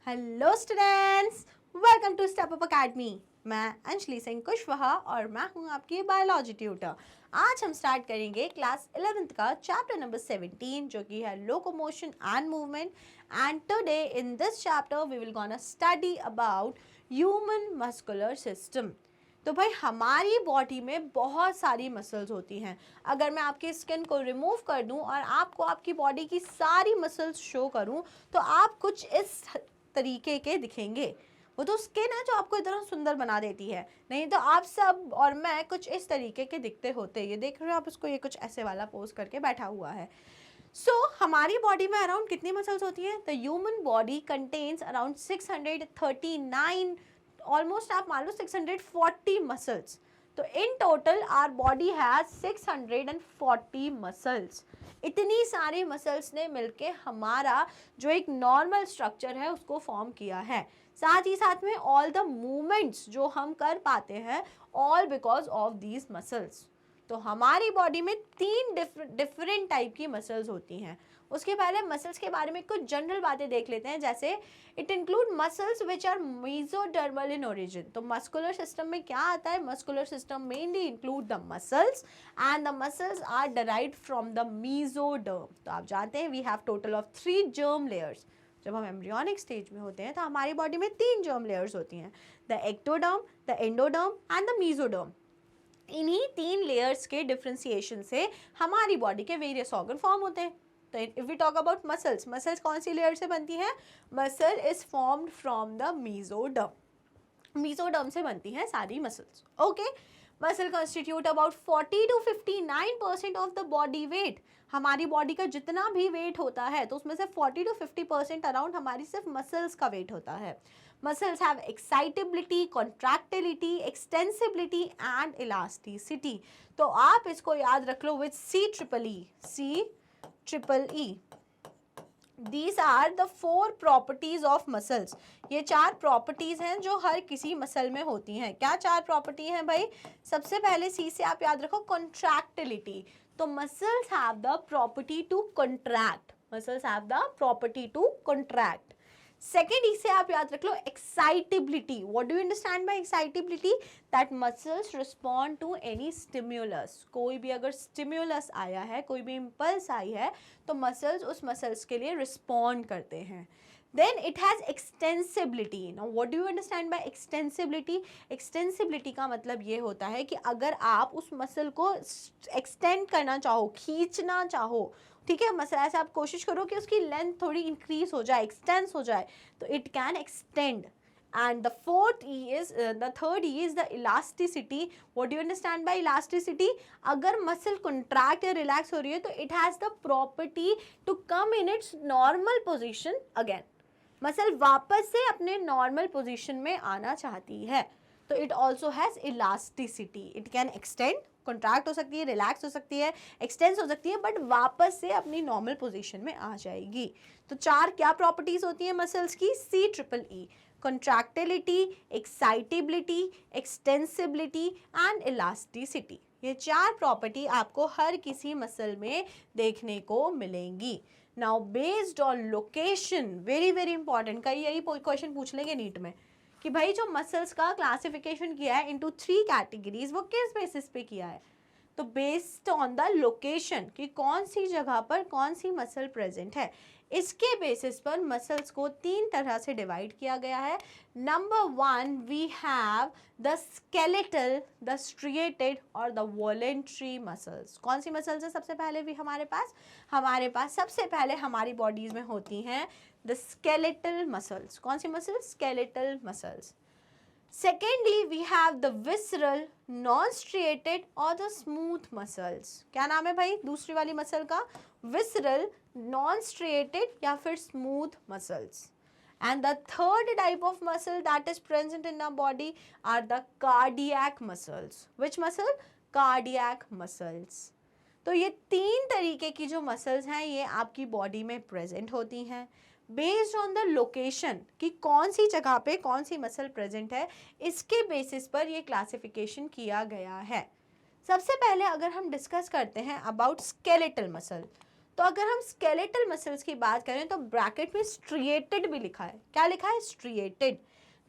Hello students, welcome to step up academy. मैं अंजलि सिंह कुशवाहा और मैं हूं आपकी बायोलॉजी ट्यूटर। आज हम स्टार्ट करेंगे क्लास 11th का चैप्टर नंबर 17 जो कि है locomotion and movement. And today in this chapter we will gonna study about human muscular system. तो भाई हमारी बॉडी में बहुत सारी मसल्स होती हैं। अगर मैं आपकी स्किन को रिमूव कर दूं और आपको आपकी बॉडी की सारी मसल्स शो करूं तो आप कुछ इस तरीके के दिखेंगे। वो तो स्किन है जो आपको इतना सुंदर बना देती है, नहीं तो आप सब और मैं कुछ इस तरीके के दिखते होते। ये देख रहे हो आप इसको, ये कुछ ऐसे वाला पोज करके बैठा हुआ है। हमारी बॉडी में अराउंड कितनी मसल्स होती हैं? The human body contains around 639, almost आप मान लो 640 मसल्स। तो in total our body has 640 muscles. इतनी सारी मसल्स ने मिलके हमारा जो एक नॉर्मल स्ट्रक्चर है उसको फॉर्म किया है। साथ ही साथ में ऑल द मूवमेंट्स जो हम कर पाते हैं, all because of these muscles. तो हमारी बॉडी में 3 डिफरेंट टाइप की मसल्स होती हैं। उसके पहले मसल्स के बारे में कुछ जनरल बातें देख लेते हैं, जैसे it include muscles which are mesodermal in origin. तो मस्कुलर सिस्टम में क्या आता है? Muscular system mainly include the muscles and the muscles are derived from the mesoderm. तो आप जानते हैं we have total of 3 germ layers. जब हम एम्ब्रियोनिक स्टेज में होते हैं तो हमारी बॉडी में 3 जर्म लेयर्स होती हैं, the ectoderm, the endoderm and the mesoderm. इन्हीं 3 लेयर्स के डिफ्रेंसिएशन से हमारी बॉडी के वेरियस ऑर्गन फॉर्म होते हैं। तो if we talk about muscles, muscles कौन सी लेयर से बनती हैं? Muscle is formed from the mesoderm. Mesoderm से बनती हैं सारी muscles. Okay, muscle constitute about 40 to 59% of the body weight. हमारी बॉडी का जितना भी वेट होता है तो उसमें से 40 to 50% अराउंड हमारी सिर्फ मसल्स का वेट होता है। Muscles have excitability, contractility, extensibility and elasticity. तो आप इसको याद रख लो with C-triple-E. These are the 4 properties of muscles. ये 4 properties हैं जो हर किसी मसल में होती हैं। क्या 4 property हैं भाई? सबसे पहले C से आप याद रखो contractility. तो muscles have the property to contract. Muscles have the property to contract. Second इसे आप याद रख लो excitability. What do you understand by excitability? That muscles respond to any stimulus. कोई भी अगर स्टिम्युलस आया है, कोई भी इम्पल्स आई है तो मसल्स उस मसल्स के लिए रिस्पॉन्ड करते हैं। Then it has extensibility. Now what do you understand by extensibility? Extensibility का मतलब ये होता है कि अगर आप उस मसल को एक्सटेंड करना चाहो, खींचना चाहो, ठीक है, मसल ऐसे आप कोशिश करो कि उसकी लेंथ थोड़ी इंक्रीज हो जाए, एक्सटेंस हो जाए, तो it can extend. And the third E is the elasticity. What do you understand by elasticity? अगर मसल contract या relax हो रही है तो it has the property to come in its normal position again. Muscle वापस से अपने normal position में आना चाहती है, तो it also has elasticity. It can extend, contract हो सकती है, रिलैक्स हो सकती है, एक्सटेंस हो सकती है, बट वापस से अपनी नॉर्मल पोजीशन में आ जाएगी। तो 4 क्या प्रॉपर्टीज होती हैं मसल्स की? C-triple-E, contractility, excitability, extensibility and elasticity. ये 4 प्रॉपर्टी आपको हर किसी मसल में देखने को मिलेंगी। Now based on location, very very important, कई यही क्वेश्चन पूछ लेंगे नीट में कि भाई जो मसल्स का क्लासिफिकेशन किया है इनटू 3 कैटेगरीज, वो किस बेसिस पे किया है? तो बेस्ड ऑन द लोकेशन कि कौन सी जगह पर कौन सी मसल प्रेजेंट है, इसके बेसिस पर मसल्स को 3 तरह से डिवाइड किया गया है। Number 1 we have the skeletal, the striated और द वॉलेंट्री मसल्स। कौन सी मसल्स है सबसे पहले भी हमारे पास सबसे पहले हमारी बॉडीज में होती हैं द स्केलेटल मसल्स। कौन सी muscles? Skeletal muscles. Secondly, we have the visceral, non-striated और the smooth muscles. क्या नाम है भाई दूसरी वाली मसल का? Visceral, non-striated या फिर smooth muscles. And the third type of muscle that is present in our body are the cardiac muscles. Which muscle? Cardiac muscles. तो ये 3 तरीके की जो मसल्स हैं ये आपकी बॉडी में प्रेजेंट होती हैं। बेस्ड ऑन द लोकेशन कि कौन सी जगह पे कौन सी मसल प्रेजेंट है, इसके बेसिस पर ये क्लासिफिकेशन किया गया है। सबसे पहले अगर हम डिस्कस करते हैं अबाउट स्केलेटल मसल, तो अगर हम स्केलेटल मसल्स की बात करें तो ब्रैकेट में स्ट्रिएटेड भी लिखा है, क्या लिखा है, स्ट्रिएटेड।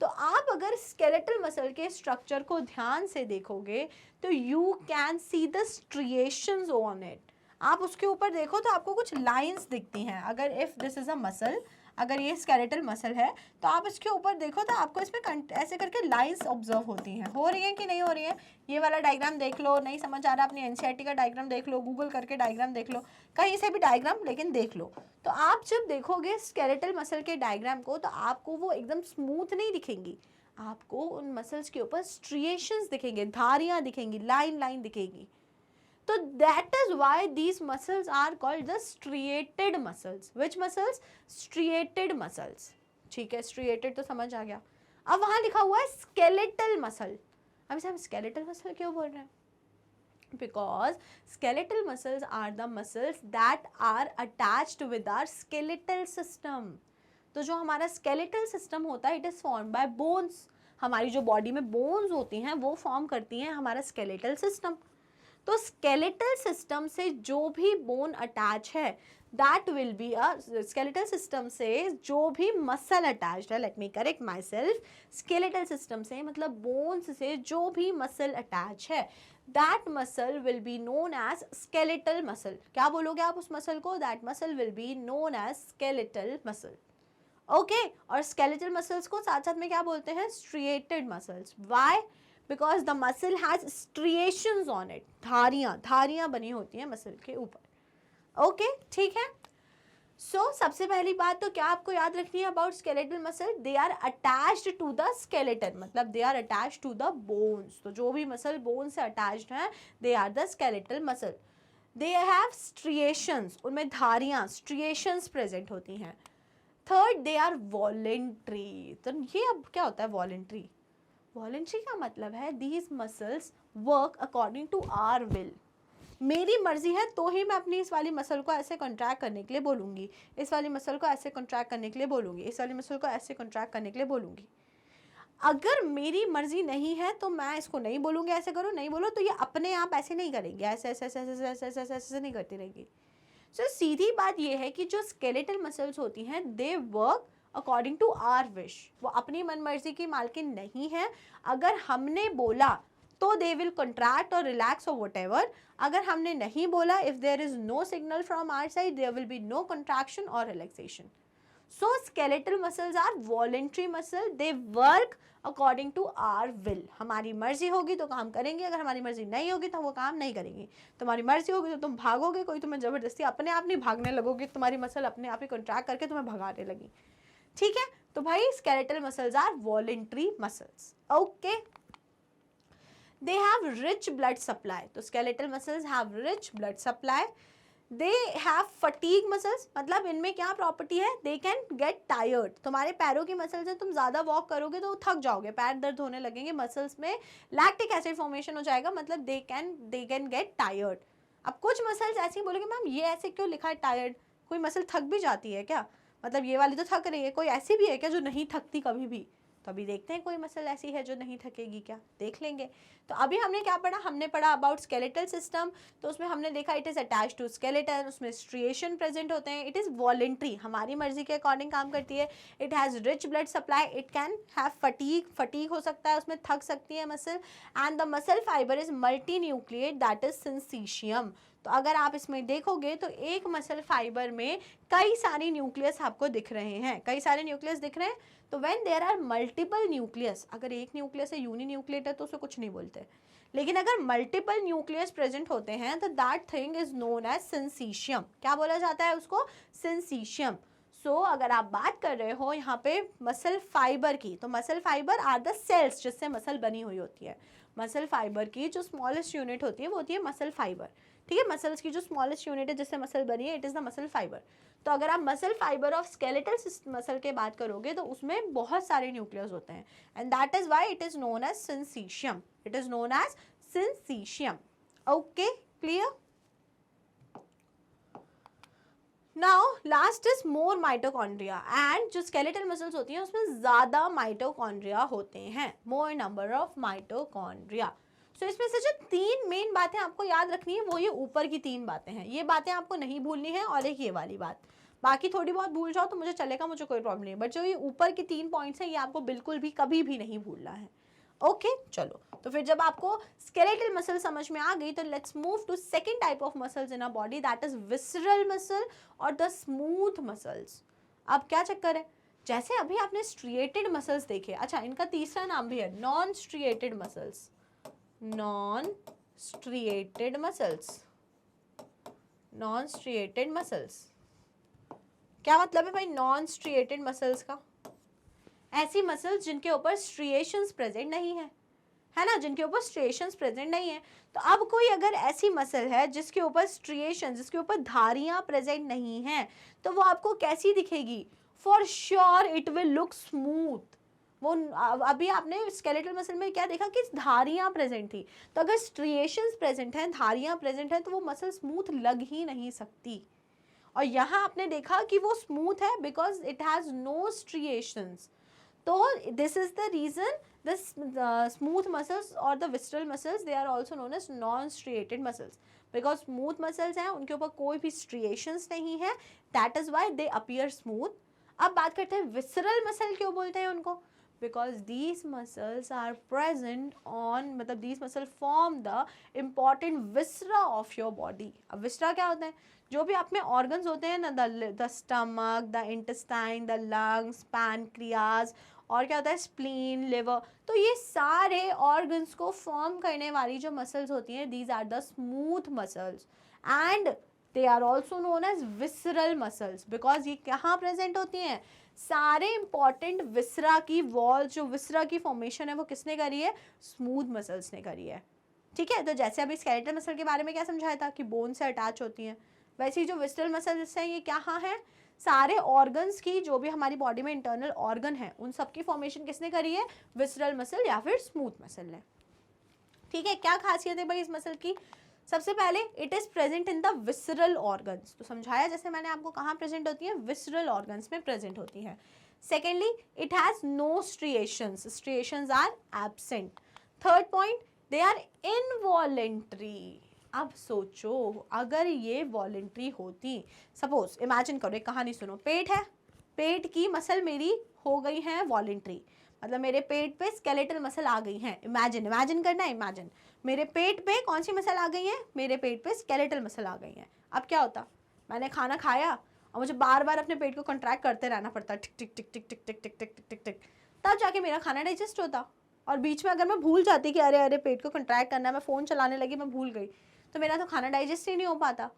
तो आप अगर स्केलेटल मसल के स्ट्रक्चर को ध्यान से देखोगे तो you can see the striations on it, आप उसके ऊपर देखो तो आपको कुछ लाइंस दिखती हैं। अगर if this is a muscle, अगर ये स्केलेटल मसल है तो आप इसके ऊपर देखो तो आपको इसमें ऐसे करके लाइंस ऑब्जर्व होती हैं, हो रही हैं कि नहीं हो रही हैं। ये वाला डायग्राम देख लो, नहीं समझ आ रहा अपनी एनसीईआरटी का डायग्राम देख लो, गूगल करके डायग्राम देख लो, कहीं से भी डायग्राम लेकिन देख लो। तो आप जब देखोगे स्केलेटल मसल के डायग्राम को तो आपको वो एकदम स्मूथ नहीं दिखेंगी, आपको उन मसल्स के ऊपर स्ट्रिएशंस दिखेंगे, धारियां दिखेंगी, लाइन लाइन दिखेगी। तो that is why these muscles are called the striated muscles. Which muscles? Striated muscles. ठीक है, striated तो समझ आ गया। अब वहां लिखा हुआ है skeletal muscle। अब इसे हम skeletal muscle क्यों बोल रहे हैं? Because skeletal muscles are the muscles that are attached with our skeletal system. तो जो हमारा skeletal system होता है, it is formed by bones. हमारी जो बॉडी में बोन्स होती हैं वो फॉर्म करती हैं हमारा skeletal system। तो स्केलेटल सिस्टम से जो भी बोन अटैच है that will be a, skeletal system से जो भी मसल अटैच्ड है, let me correct myself, skeletal system से मतलब बोन्स से जो भी मसल अटैच है that muscle will be known as skeletal muscle. क्या बोलोगे आप उस मसल को? That muscle will be known as skeletal muscle. Okay, और स्केलेटल मसल्स को साथ साथ में क्या बोलते हैं? Striated muscles. Why? Because the muscle has striations on it, धारियां बनी होती हैं मसल के ऊपर। ओके, ठीक है। सो सबसे पहली बात तो क्या आपको याद रखनी है about skeletal muscle? They are attached to the skeleton, मतलब they are attached to the bones. तो जो भी मसल बोन से अटैच्ड है they are the skeletal muscle. They have striations, उनमें धारियां, स्ट्रिएशंस प्रेजेंट होती हैं। Third, they are voluntary. तो ये अब क्या होता है वॉलेंट्री? वॉलेंट्री का मतलब है these muscles work according to our will. मेरी मर्जी है तो ही मैं अपनी इस वाली मसल को ऐसे कॉन्ट्रैक्ट करने के लिए बोलूँगी, इस वाली मसल को ऐसे कॉन्ट्रैक्ट करने के लिए बोलूँगी, इस वाली मसल को ऐसे कॉन्ट्रैक्ट करने के लिए बोलूँगी। अगर मेरी मर्जी नहीं है तो मैं इसको नहीं बोलूँगी ऐसे करो, नहीं बोलो, तो ये अपने आप ऐसे नहीं करेंगे, ऐसे ऐसे ऐसे ऐसे ऐसे ऐसे ऐसे नहीं करती रहेगी। सो सीधी बात ये है कि जो स्केलेटल मसल्स होती हैं they work according to our wish. वो अपनी मन मर्जी की मालकिन नहीं है। अगर हमने बोला तो दे विल कंट्रैक्ट और रिलैक्स और व्हाटएवर। अगर हमने नहीं बोला, if there is no signal from our side, there will be no contraction और relaxation. So skeletal muscles are voluntary muscle, they work according to our will. हमारी मर्जी होगी तो काम करेंगे, अगर हमारी मर्जी नहीं होगी तो वो काम नहीं करेंगे। तुम्हारी मर्जी होगी तो तुम भागोगे, कोई तुम्हें जबरदस्ती, अपने आप नहीं भागने लगोगे, तुम्हारी मसल अपने आप ही कंट्रैक्ट करके तुम्हें भगाने लगी। ठीक है, तो भाई skeletal muscles are voluntary muscles. Okay, they have rich blood supply. तो skeletal muscles have rich blood supply. They have fatigue muscles, मतलब इनमें क्या प्रॉपर्टी है? They can get tired. तुम्हारे पैरों की मसल्स हैं, तुम ज़्यादा वॉक करोगे तो थक जाओगे, पैर दर्द होने लगेंगे, मसल्स में लैक्टिक एसिड फॉर्मेशन हो जाएगा, मतलब दे कैन गेट टायर्ड। अब कुछ मसल्स ऐसी बोलोगे मैम ये ऐसे क्यों लिखा है टायर्ड? कोई मसल थक भी जाती है क्या? मतलब ये वाली तो थक रही है, कोई ऐसी भी है क्या जो नहीं थकती कभी भी? तो अभी देखते हैं कोई मसल ऐसी है जो नहीं थकेगी क्या, देख लेंगे। तो अभी हमने क्या पढ़ा? हमने पढ़ा अबाउट स्केलेटल सिस्टम। तो उसमें हमने देखा it is attach to skeleton, उसमें स्ट्रिएशन प्रेजेंट होते हैं, इट इज वॉलेंट्री, हमारी मर्जी के अकॉर्डिंग काम करती है। It has rich blood supply, it can have fatigue हो सकता है, उसमें थक सकती है muscle. And the muscle fibre is multinucleate, that is syncytium. तो अगर आप इसमें देखोगे तो एक मसल फाइबर में कई सारी न्यूक्लियस आपको दिख रहे हैं, कई सारे न्यूक्लियस दिख रहे हैं। तो when there are multiple nucleus, अगर एक न्यूक्लियस है यूनी न्यूक्लिएट है तो उसे कुछ नहीं बोलते, लेकिन अगर मल्टीपल न्यूक्लियस प्रेजेंट होते हैं तो that thing is known as syncytium. क्या बोला जाता है उसको? सिंसीशियम। सो अगर आप बात कर रहे हो यहाँ पे मसल फाइबर की, तो muscle fibre are the cells जिससे मसल बनी हुई होती है। मसल फाइबर की जो स्मॉलेस्ट यूनिट होती है वो होती है मसल फाइबर। ठीक है, मसल्स की जो स्मॉलेस्ट यूनिट है जिससे मसल बनी है, it is the muscle fibre. तो अगर आप muscle fibre of skeletal muscle के बात करोगे तो उसमें बहुत सारे न्यूक्लियस होते हैं, and that is why it is known as syncytium. It is known as syncytium. Okay, clear? Now last is more mitochondria, and जो स्केलेटल मसल्स होती हैं उसमें ज्यादा माइटोकॉन्ड्रिया होते हैं, मोर नंबर ऑफ माइटोकॉन्ड्रिया। तो इसमें से जो 3 मेन बातें आपको याद रखनी है वो ये ऊपर की 3 बातें हैं, ये बातें आपको नहीं भूलनी है, और एक ये वाली बात, बाकी थोड़ी बहुत भूल जाओ तो मुझे चलेगा, मुझे कोई प्रॉब्लम नहीं, बट जो ये ऊपर की 3 पॉइंट्स हैं ये आपको बिल्कुल भी कभी भी नहीं भूलना है। ओके चलो, तो फिर जब आपको स्केलेटल मसल समझ में आ गई तो let's move to second type of muscles in a body, that is visceral muscle और द स्मूथ मसल्स। अब क्या चक्कर है, जैसे अभी आपने स्ट्रिएटेड मसल्स देखे, अच्छा इनका तीसरा नाम भी है non striated muscles, non striated muscles, non striated muscles. क्या मतलब है भाई नॉन स्ट्रिएटेड मसल्स का, ऐसी मसल्स जिनके ऊपर स्ट्रिएशंस प्रेजेंट नहीं है ना, जिनके ऊपर स्ट्रिएशंस प्रेजेंट नहीं है। तो अब कोई अगर ऐसी मसल है जिसके ऊपर स्ट्रिएशन, जिसके ऊपर धारियां प्रेजेंट नहीं हैं, तो वो आपको कैसी दिखेगी, for sure it will look smooth. वो अभी आपने स्केलेटल मसल में क्या देखा कि धारियां प्रेजेंट थी, तो अगर स्ट्रिएशंस प्रेजेंट हैं, धारियां प्रेजेंट हैं, तो वो मसल स्मूथ लग ही नहीं सकती। और यहाँ आपने देखा कि वो स्मूथ है because it has no striations. तो this is the reason the smooth muscles or the visceral muscles, they are also known as non-striated muscles, because smooth muscles हैं उनके ऊपर कोई भी striations नहीं है, that is why they appear smooth। अब बात करते हैं visceral muscle क्यों बोलते हैं उनको, because these muscles are present on, मतलब these muscles form the important viscera of your body। अब viscera क्या होता है, जो भी आप में organs होते हैं ना, the stomach, the intestine, the lungs, pancreas, और क्या होता है स्प्लीन, लिवर, तो ये सारे ऑर्गन्स को फॉर्म करने वाली जो मसल्स होती हैं, these are the smooth muscles and they are also known as visceral muscles, because ये कहाँ प्रेजेंट होती हैं, सारे इंपॉर्टेंट विसरा की वॉल, जो विसरा की फॉर्मेशन है वो किसने करी है, स्मूथ मसल्स ने करी है। ठीक है, तो जैसे अभी स्केलेटल मसल के बारे में क्या समझाया था कि बोन से अटैच होती हैं, वैसे ही जो विसरल मसल्स हैं ये कहाँ हैं, सारे ऑर्गन्स की, जो भी हमारी बॉडी में इंटरनल ऑर्गन है उन सब की फॉर्मेशन किसने करी है, विसरल मसल या फिर स्मूथ मसल ने। ठीक है, क्या खासियत है भाई इस मसल की, सबसे पहले it is present in the visceral organs, तो समझाया जैसे मैंने आपको कहाँ प्रेजेंट होती है, विसरल ऑर्गन्स में प्रेजेंट होती है। Secondly it has no striations, striations are absent. Third point, they are involuntary. अब सोचो अगर ये वॉलेंट्री होती, सपोज इमेजिन करो, एक कहानी सुनो, पेट है, पेट की मसल मेरी हो गई है वॉलेंट्री, मतलब मेरे पेट पे स्केलेटल मसल आ गई है, इमेजिन करना है, इमेजिन मेरे पेट पे कौन सी मसल आ गई है, मेरे पेट पे स्केलेटल मसल आ गई है। अब क्या होता, मैंने खाना खाया और मुझे बार बार अपने पेट को कॉन्ट्रैक्ट करते रहना पड़ता, टिक टिक टिक टिक टिक टिक टिक टिक टिक टिक टिक, तब जाके मेरा खाना डाइजेस्ट होता। और बीच में अगर मैं भूल जाती कि अरे अरे पेट को कॉन्ट्रैक्ट करना है, मैं फ़ोन चलाने लगी, मैं भूल गई, तो मेरा तो खाना डाइजेस्ट ही नहीं हो पाता।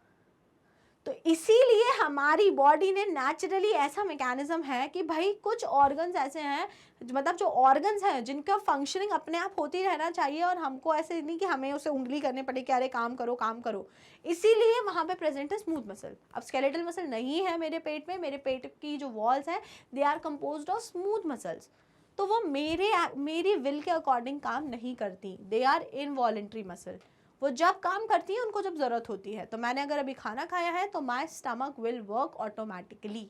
तो इसीलिए हमारी बॉडी ने नेचुरली ऐसा मैकेनिज्म है कि भाई कुछ ऑर्गन्स ऐसे हैं, मतलब जो ऑर्गन्स हैं जिनका फंक्शनिंग अपने आप होती रहना चाहिए, और हमको ऐसे नहीं कि हमें उसे उंगली करनी पड़े कि अरे काम करो काम करो, इसीलिए वहाँ पे प्रेजेंट है स्मूथ मसल। अब स्केलेटल मसल नहीं है मेरे पेट में, मेरे पेट की जो वॉल्स हैं they are composed of smooth muscles, तो वो मेरी विल के अकॉर्डिंग काम नहीं करती, दे आर इनवॉलेंट्री मसल। वो जब काम करती है उनको जब ज़रूरत होती है। तो मैंने अगर अभी खाना खाया है तो my stomach will work automatically,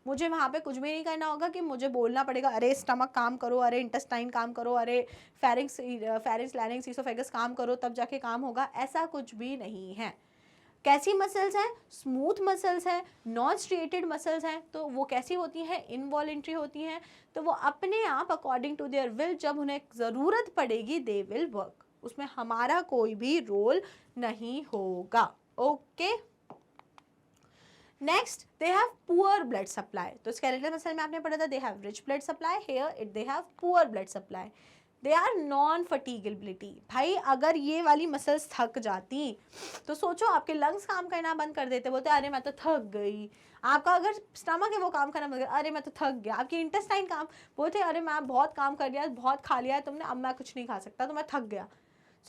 मुझे वहाँ पे कुछ भी नहीं करना होगा कि मुझे बोलना पड़ेगा अरे स्टमक काम करो, अरे इंटेस्टाइन काम करो, अरे फेरिंक्स लैरिंक्स ईसोफेगस काम करो, तब जाके काम होगा, ऐसा कुछ भी नहीं है। कैसी मसल्स हैं, स्मूथ मसल्स हैं, नॉन स्ट्रिएटेड मसल्स हैं, तो वो कैसी होती हैं, इनवॉलेंट्री होती हैं, तो वो अपने आप अकॉर्डिंग टू देयर विल, जब उन्हें ज़रूरत पड़ेगी दे विल वर्क, उसमें हमारा कोई भी रोल नहीं होगा। Okay, next they have poor blood supply. तो स्केलेटल मसल में आपने पढ़ा था they have rich blood supply, here they have poor blood supply. They are non fatigability. भाई अगर ये वाली मसल्स थक जाती तो सोचो आपके लंग्स काम करना बंद कर देते, बोलते अरे मैं तो थक गई। आपका अगर स्टमक है वो काम करना बंद कर, अरे मैं तो थक गया। आपकी इंटेस्टाइन काम, बोलते अरे मैं बहुत काम कर लिया, बहुत खा लिया है तुमने, अब मैं कुछ नहीं खा सकता, तो मैं थक गया।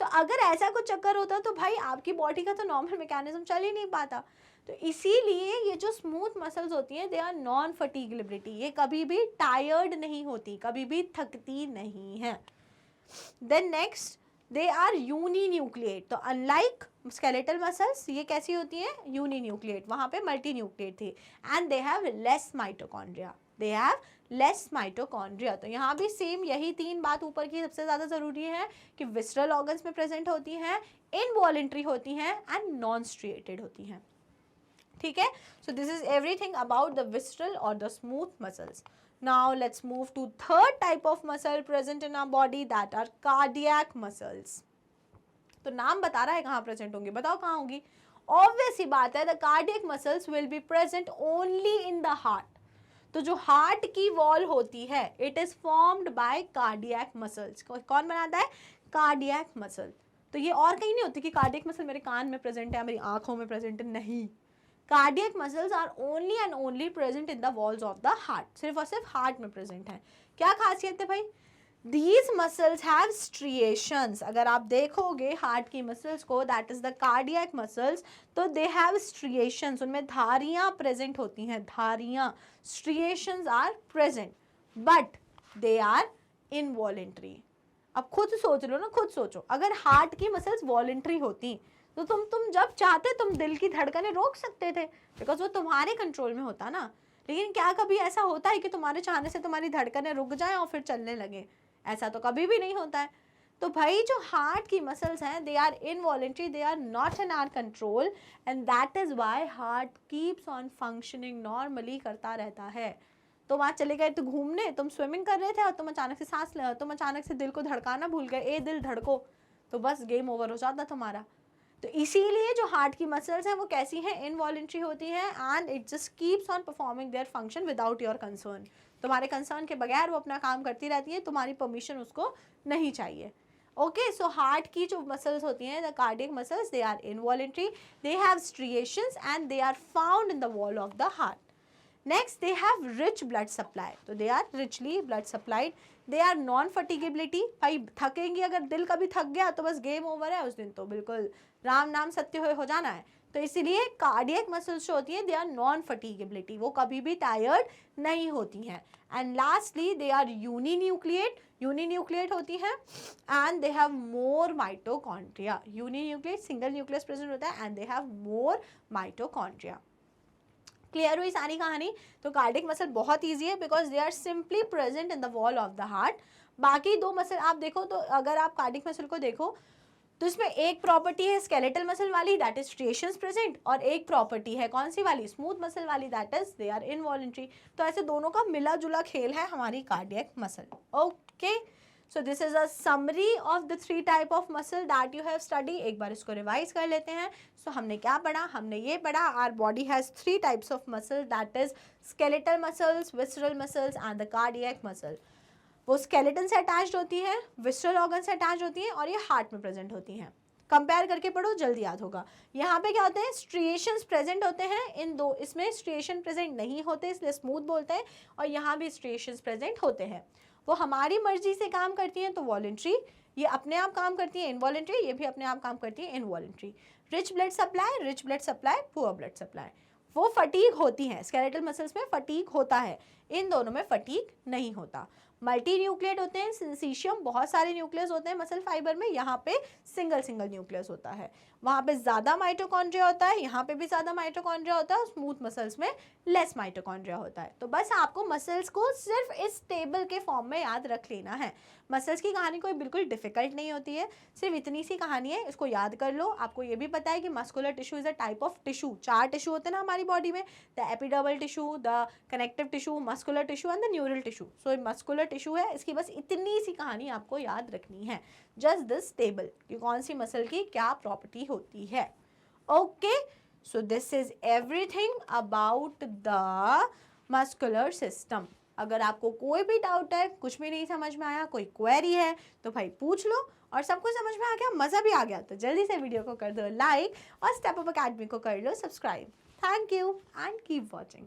सो अगर ऐसा कुछ चक्कर होता तो भाई आपकी बॉडी का तो नॉर्मल मैकेनिज्म चल ही नहीं पाता। तो इसीलिए ये जो स्मूथ मसल्स होती हैं दे आर नॉन फटीगेबिलिटी, ये कभी भी टायर्ड नहीं होती, कभी भी थकती नहीं है। Then next they are uninucleate. तो अनलाइक स्केलेटल मसल्स ये कैसी होती हैं, यूनिन्यूक्लिएट, वहाँ पे मल्टीन्यूक्लिएट थी। And they have less mitochondria, they have less mitochondria. तो यहाँ भी सेम यही 3 बात ऊपर की सबसे ज़्यादा ज़रूरी है कि विसरल ऑर्गन्स में प्रेजेंट होती हैं, इनवॉलेंट्री होती हैं एंड नॉन स्ट्रिएटेड होती हैं। ठीक है, so this is everything about the visceral और the smooth muscles. Now let's move to third type of muscle present in our body, that are cardiac muscles. तो नाम बता रहा है कहाँ प्रेजेंट होंगी, बताओ कहाँ होंगी। ऑब्वियस ही बात है, the cardiac muscles will be present only in the heart. तो जो हार्ट की वॉल होती है, it is formed by cardiac muscles. कौन बनाता है? Cardiac muscle. तो ये और कहीं नहीं होती कि कार्डियक मसल मेरे कान में प्रेजेंट है, मेरी आंखों में प्रेजेंट है, नहीं। Cardiac muscles are only and only present in the walls of the heart, सिर्फ और सिर्फ हार्ट में प्रेजेंट है। क्या खासियत है भाई? These muscles have striations। अगर आप देखोगे हार्ट की मसल्स को, that is the cardiac muscles, तो दे हैव striations, उनमें धारियां प्रेजेंट होती हैं, धारियां, striations are present, but they are involuntary. अब खुद सोच लो ना, खुद सोचो, अगर हार्ट की मसल्स वॉलेंट्री होती तो तुम जब चाहते तुम दिल की धड़कनें रोक सकते थे, बिकॉज वो तुम्हारे कंट्रोल में होता ना। लेकिन क्या कभी ऐसा होता है कि तुम्हारे चाहने से तुम्हारी धड़कनें रुक जाएं और फिर चलने लगे? ऐसा तो कभी भी नहीं होता है। तो भाई जो हार्ट की मसल्स हैं, they are involuntary, they are not in our control, and that is why heart keeps on functioning, normally करता रहता है। तो वहाँ चले गए तो घूमने, तुम स्विमिंग कर रहे थे और तुम अचानक से सांस ले, तुम अचानक से दिल को धड़काना भूल गए, ए दिल धड़को, तो बस गेम ओवर हो जाता तुम्हारा। तो इसीलिए जो हार्ट की मसल्स हैं वो कैसी हैं? इनवॉलेंट्री होती हैं, and it just keeps on performing their function without your concern. तुम्हारे कंसर्न के बगैर वो अपना काम करती रहती है, तुम्हारी परमिशन उसको नहीं चाहिए। ओके, सो हार्ट की जो मसल्स होती हैं, the cardiac muscles, they are involuntary, they have striations and they are found in the wall of the heart. Next, they have rich blood supply, तो they are richly blood supplied, they are non fatigability. भाई थकेंगी, अगर दिल कभी थक गया तो बस गेम ओवर है उस दिन, तो बिल्कुल राम नाम सत्य हो जाना है। तो इसीलिए कार्डियक मसल्स जो होती हैं, दे आर नॉन फटीगेबिलिटी, वो कभी भी टायर्ड नहीं होती हैं। And lastly, they are uninucleate, uninucleate होती हैं, and they have more mitochondria. Uninucleate, single nucleus present होता है, and they have more mitochondria. Clear हुई सारी कहानी? तो कार्डियक मसल बहुत ईजी है, because they are simply present in the wall of the heart. बाकी दो मसल आप देखो, तो अगर आप कार्डियक मसल को देखो तो इसमें एक प्रॉपर्टी है स्केलेटल मसल वाली, दैट इज स्ट्रिएशंस प्रेजेंट, और एक प्रॉपर्टी है कौन सी वाली? स्मूथ मसल वाली, that is they are involuntary. तो ऐसे दोनों का मिला जुला खेल है हमारी cardiac muscle. Okay, so this is a summary of the 3 type of muscle that you have study. एक बार इसको रिवाइज कर लेते हैं। सो हमने क्या पढ़ा? हमने ये पढ़ा, our body has 3 types of muscle, that is skeletal muscles, visceral muscles and the cardiac muscle. वो स्केलेटन से अटैच्ड होती हैं, विसरल ऑर्गन से अटैच होती हैं, और ये हार्ट में प्रेजेंट होती हैं। कंपेयर करके पढ़ो, जल्दी याद होगा। यहाँ पे क्या होते हैं? स्ट्रिएशंस प्रेजेंट होते हैं, इन दो इसमें स्ट्रिएशन प्रेजेंट नहीं होते, इसलिए स्मूथ बोलते हैं, और यहाँ भी स्ट्रिएशंस प्रेजेंट होते हैं। वो हमारी मर्जी से काम करती हैं तो वॉलेंट्री, ये अपने आप काम करती है इनवॉलेंट्री, ये भी अपने आप काम करती है involuntary. Rich blood supply, poor blood supply. वो फटीग होती हैं, स्केलेटल मसल्स में फटीग होता है, इन दोनों में फटीग नहीं होता। मल्टी न्यूक्लिएट होते हैं, सिंसीशियम, बहुत सारे न्यूक्लियस होते हैं मसल फाइबर में, यहाँ पे सिंगल न्यूक्लियस होता है। वहाँ पे ज़्यादा माइटोकॉन्ड्रिया होता है, यहाँ पे भी ज़्यादा माइटोकॉन्ड्रिया होता है, और स्मूथ मसल्स में लेस माइटोकॉन्ड्रिया होता है। तो बस आपको मसल्स को सिर्फ इस टेबल के फॉर्म में याद रख लेना है। मसल्स की कहानी कोई बिल्कुल डिफिकल्ट नहीं होती है, सिर्फ इतनी सी कहानी है, इसको याद कर लो। आपको ये भी पता है कि muscular tissue is a type of tissue. 4 tissue होते हैं ना हमारी बॉडी में, the epidermal tissue, the connective tissue, muscular tissue and the neural tissue. So muscular tissue है, इसकी बस इतनी सी कहानी आपको याद रखनी है, जस्ट दिस टेबल, कि कौन सी मसल की क्या प्रॉपर्टी होती है। Okay, so this is everything about the muscular system. अगर आपको कोई भी डाउट है, कुछ भी नहीं समझ में आया, कोई क्वेरी है, तो भाई पूछ लो। और सब कुछ समझ में आ गया, मज़ा भी आ गया, तो जल्दी से वीडियो को कर दो लाइक, और स्टेप अप अकेडमी को कर लो subscribe. Thank you and keep watching.